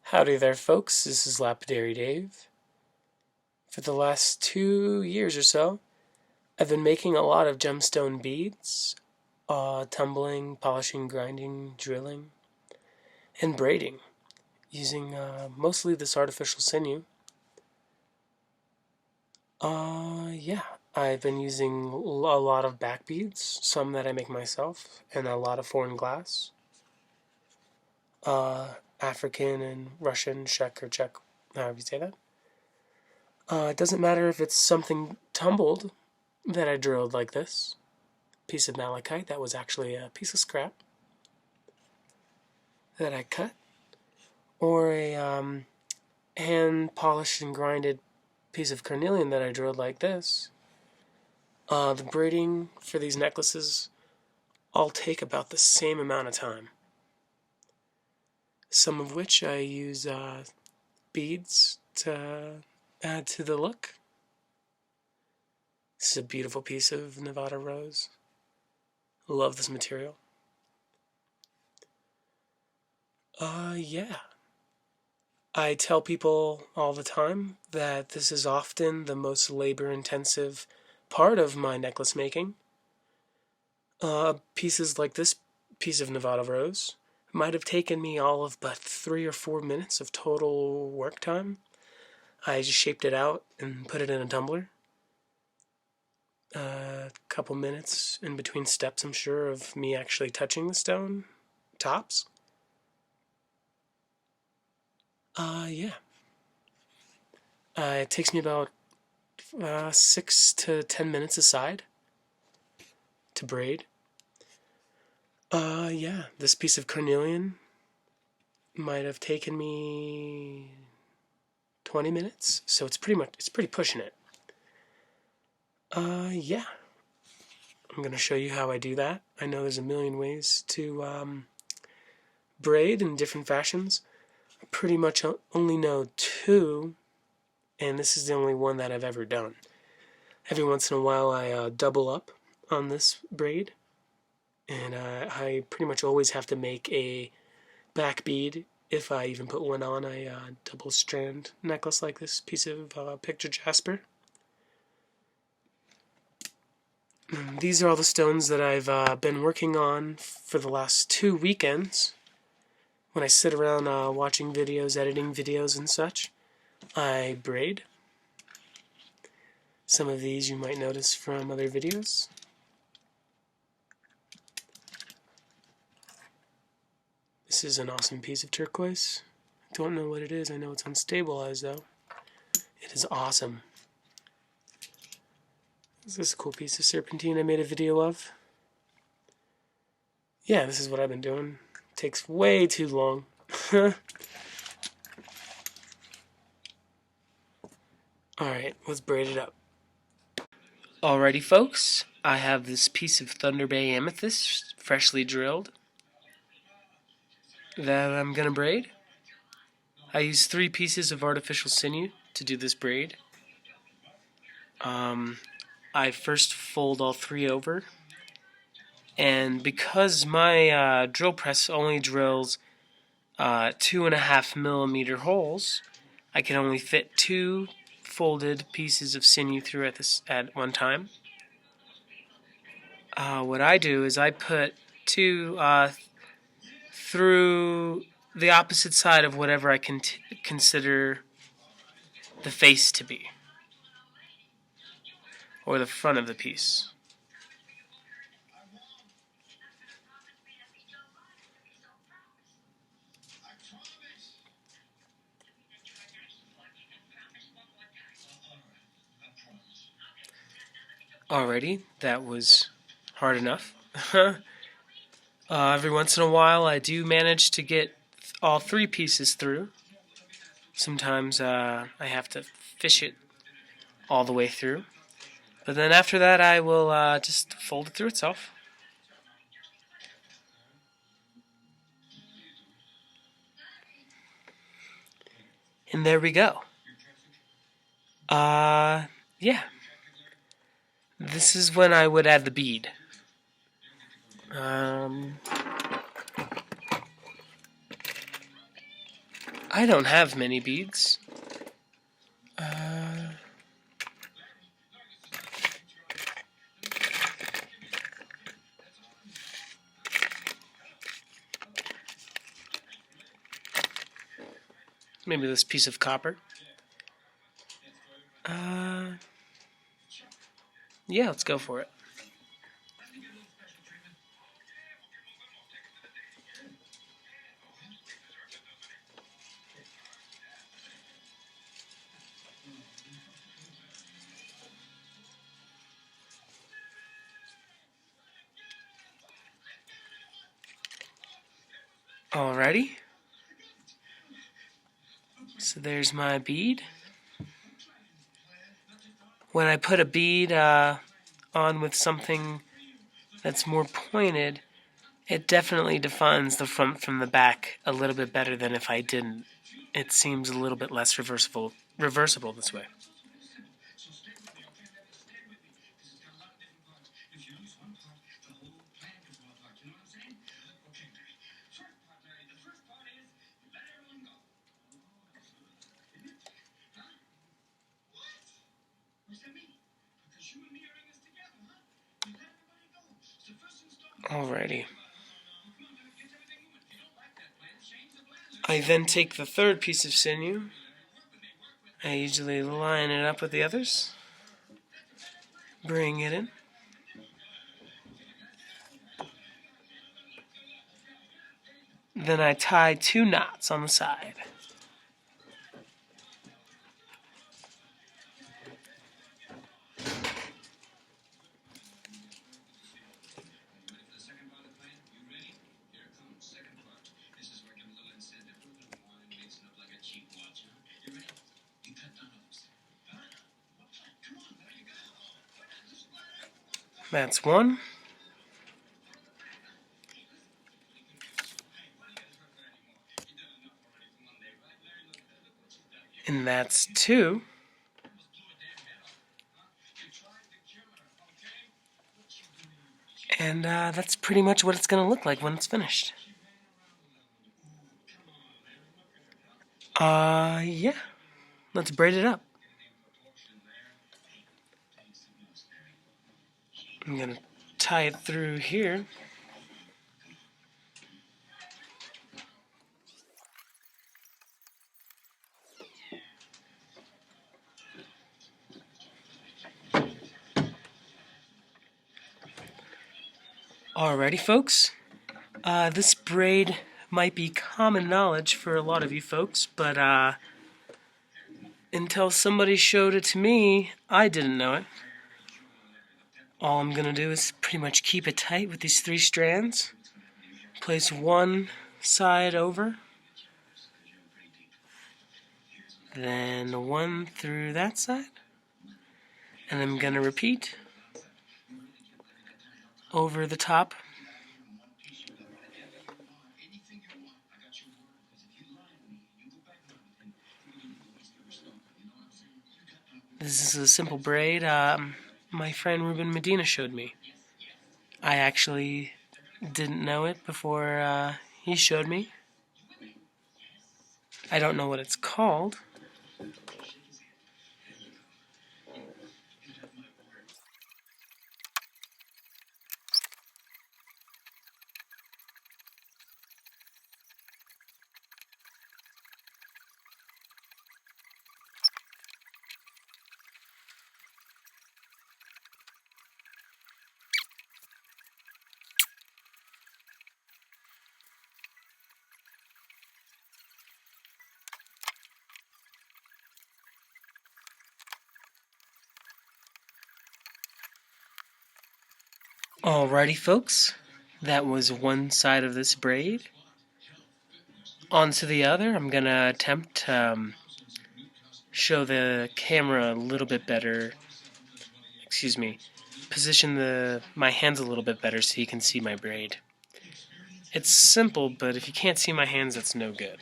Howdy there, folks. This is Lapidary Dave. For the last 2 years or so, I've been making a lot of gemstone beads, tumbling, polishing, grinding, drilling, and braiding, using mostly this artificial sinew. I've been using a lot of back beads, some that I make myself, and a lot of foreign glass. African and Russian, Czech or Czech, however you say that. It doesn't matter if it's something tumbled that I drilled like this. Piece of malachite that was actually a piece of scrap that I cut. Or a hand polished and grinded piece of carnelian that I drilled like this. The braiding for these necklaces all take about the same amount of time. Some of which I use beads to add to the look. This is a beautiful piece of Nevada rose. I love this material. I tell people all the time that this is often the most labor-intensive part of my necklace making. Pieces like this piece of Nevada rose might have taken me all of but 3 or 4 minutes of total work time. I just shaped it out and put it in a tumbler. A couple minutes in between steps, I'm sure, of me actually touching the stone tops. It takes me about 6 to 10 minutes aside to braid. This piece of carnelian might have taken me 20 minutes, so it's pretty pushing it. I'm gonna show you how I do that. I know there's a million ways to braid in different fashions. I pretty much only know 2, and this is the only one that I've ever done. Every once in a while I double up on this braid, and I pretty much always have to make a back bead if I even put one on a double strand necklace like this piece of picture jasper. These are all the stones that I've been working on for the last 2 weekends. When I sit around watching videos, editing videos and such, I braid. Some of these you might notice from other videos. This is an awesome piece of turquoise. I don't know what it is. I know it's unstabilized though. It is awesome. This is a cool piece of serpentine I made a video of. Yeah, this is what I've been doing. It takes way too long. Alright, let's braid it up. Alrighty folks, I have this piece of Thunder Bay Amethyst, freshly drilled, that I'm going to braid. I use 3 pieces of artificial sinew to do this braid. I first fold all 3 over, and because my drill press only drills 2.5 millimeter holes, I can only fit 2 folded pieces of sinew through at one time. What I do is I put 2 through the opposite side of whatever I can consider the face to be, or the front of the piece. Alrighty, that was hard enough. Every once in a while I do manage to get all 3 pieces through. Sometimes I have to fish it all the way through. But then after that I will just fold it through itself. And there we go. This is when I would add the bead. I don't have many beads. Maybe this piece of copper. Yeah, let's go for it. Alrighty. So there's my bead. When I put a bead on with something that's more pointed, it definitely defines the front from the back a little bit better than if I didn't. It seems a little bit less reversible this way. Alrighty. I then take the third piece of sinew. I usually line it up with the others. Bring it in. Then I tie 2 knots on the side. That's 1. And that's 2. And that's pretty much what it's going to look like when it's finished. Yeah. Let's braid it up. I'm going to tie it through here. Alrighty, folks. This braid might be common knowledge for a lot of you folks, but until somebody showed it to me, I didn't know it. All I'm going to do is pretty much keep it tight with these 3 strands. Place one side over, then one through that side, and I'm going to repeat over the top. This is a simple braid my friend Ruben Medina showed me. I actually didn't know it before he showed me. I don't know what it's called. Alrighty, folks. That was one side of this braid. On to the other. I'm going to attempt to show the camera a little bit better. Excuse me. Position my hands a little bit better so you can see my braid. It's simple, but if you can't see my hands, that's no good.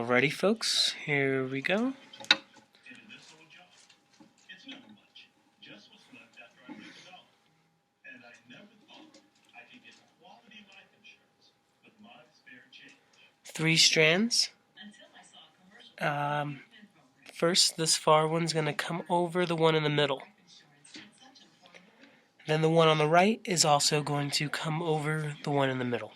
Alrighty folks, here we go. Three strands. First, this far one's going to come over the one in the middle. Then the one on the right is also going to come over the one in the middle.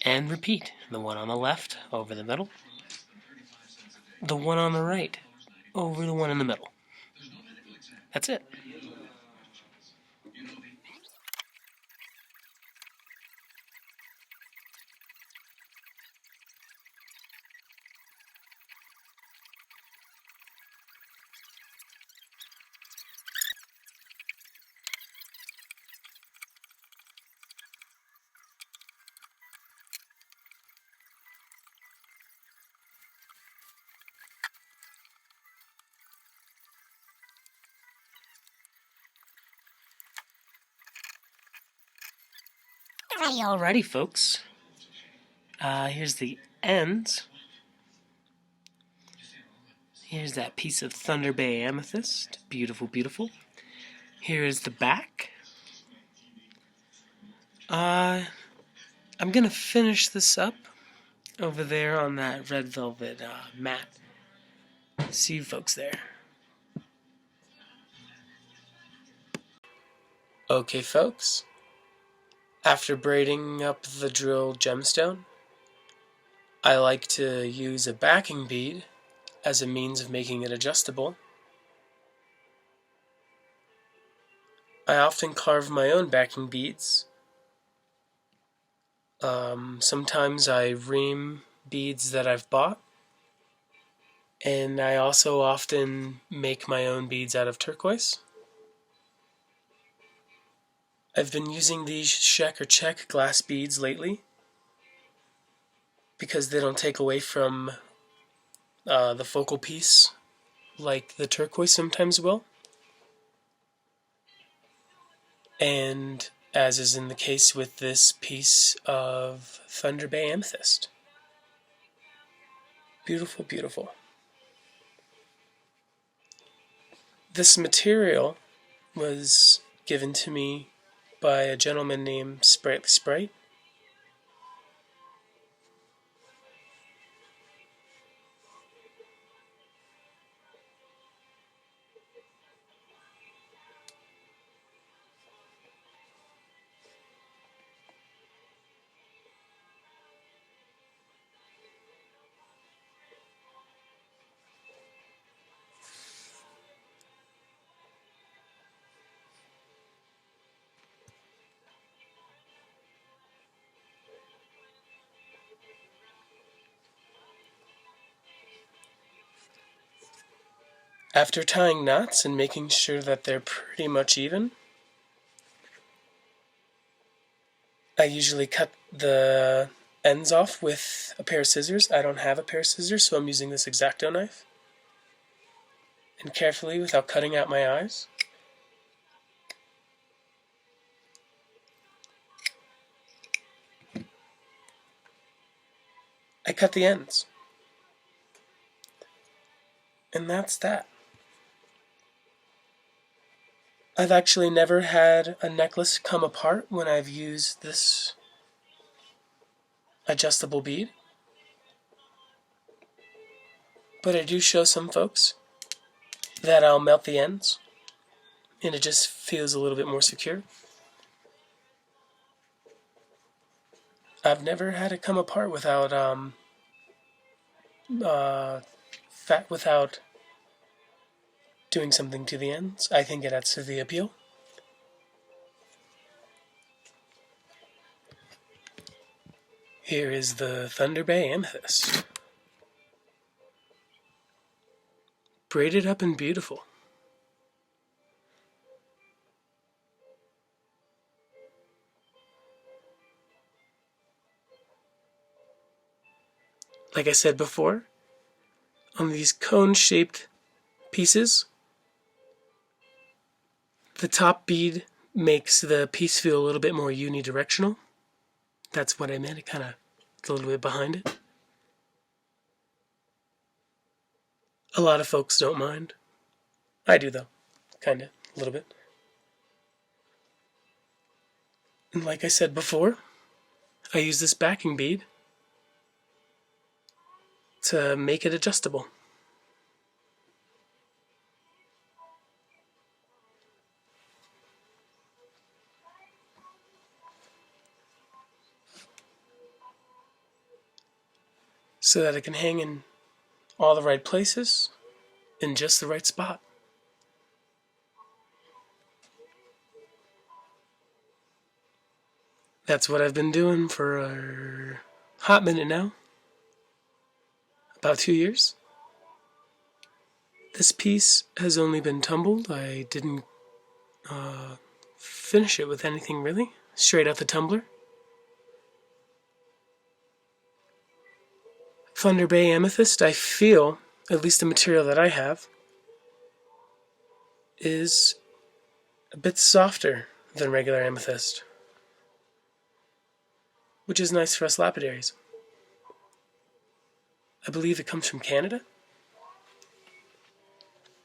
And repeat. The one on the left over the middle. The one on the right over the one in the middle. That's it. Alrighty folks. Here's the ends. Here's that piece of Thunder Bay Amethyst. Beautiful, beautiful. Here is the back. I'm going to finish this up over there on that red velvet mat. See you folks there. Okay folks, after braiding up the drilled gemstone, I like to use a backing bead as a means of making it adjustable. I often carve my own backing beads. Sometimes I ream beads that I've bought, and I also often make my own beads out of turquoise. I've been using these Sheck or Check glass beads lately because they don't take away from the focal piece like the turquoise sometimes will. And as is in the case with this piece of Thunder Bay Amethyst. Beautiful, beautiful. This material was given to me by a gentleman named Sprightly Sprite. After tying knots and making sure that they're pretty much even, I usually cut the ends off with a pair of scissors. I don't have a pair of scissors, so I'm using this X-Acto knife. And carefully, without cutting out my eyes, I cut the ends. And that's that. I've actually never had a necklace come apart when I've used this adjustable bead. But I do show some folks that I'll melt the ends, and it just feels a little bit more secure. I've never had it come apart without without doing something to the ends. I think it adds to the appeal. Here is the Thunder Bay Amethyst. Braided up and beautiful. Like I said before, on these cone-shaped pieces, the top bead makes the piece feel a little bit more unidirectional. That's what I meant. It's a little bit behind it. A lot of folks don't mind. I do though, kinda, a little bit. And like I said before, I use this backing bead to make it adjustable. So that it can hang in all the right places in just the right spot. That's what I've been doing for a hot minute now. About 2 years. This piece has only been tumbled. I didn't finish it with anything really. Straight out the tumbler. Thunder Bay Amethyst, I feel, at least the material that I have, is a bit softer than regular amethyst, which is nice for us lapidaries. I believe it comes from Canada,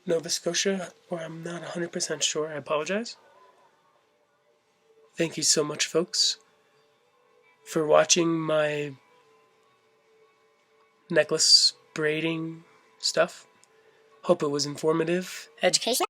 Nova Scotia, or I'm not 100% sure. I apologize. Thank you so much, folks, for watching my necklace braiding stuff. Hope it was informative, educational,